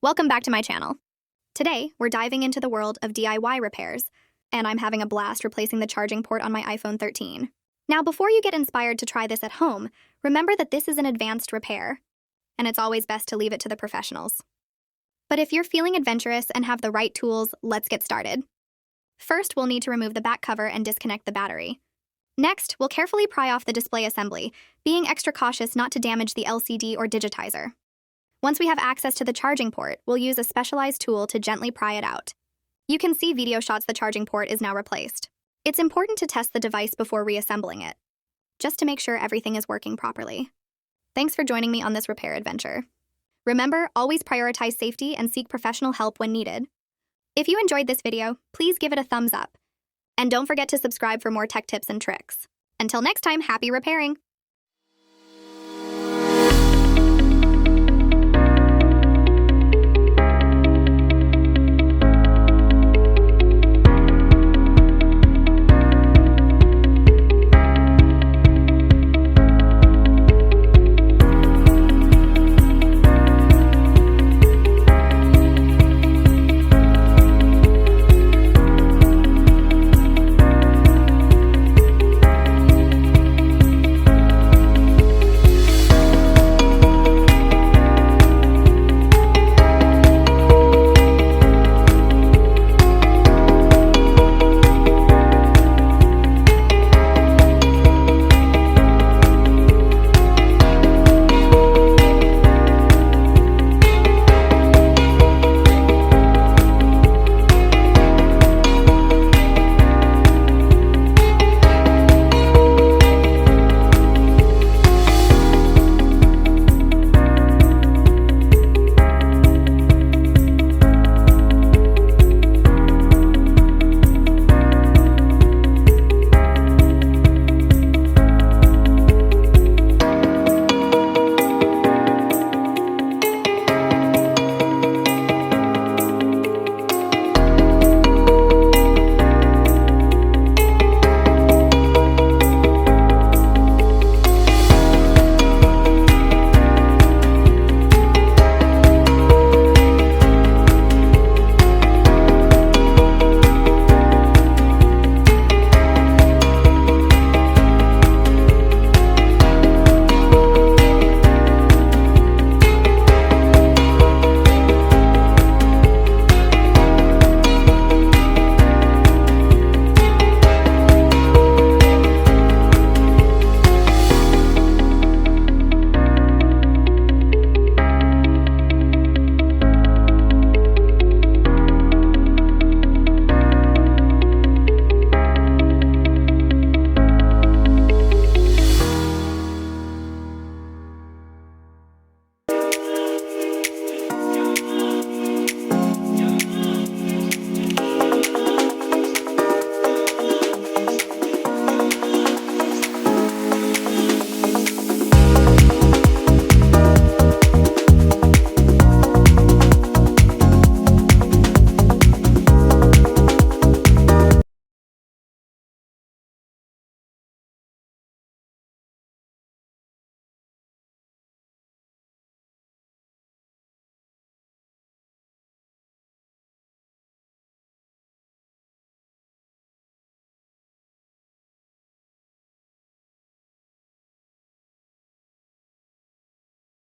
Welcome back to my channel. Today, we're diving into the world of DIY repairs, and I'm having a blast replacing the charging port on my iPhone 13. Now, before you get inspired to try this at home, remember that this is an advanced repair, and it's always best to leave it to the professionals. But if you're feeling adventurous and have the right tools, let's get started. First, we'll need to remove the back cover and disconnect the battery. Next, we'll carefully pry off the display assembly, being extra cautious not to damage the LCD or digitizer. Once we have access to the charging port, we'll use a specialized tool to gently pry it out. You can see video shots the charging port is now replaced. It's important to test the device before reassembling it, just to make sure everything is working properly. Thanks for joining me on this repair adventure. Remember, always prioritize safety and seek professional help when needed. If you enjoyed this video, please give it a thumbs up. And don't forget to subscribe for more tech tips and tricks. Until next time, happy repairing!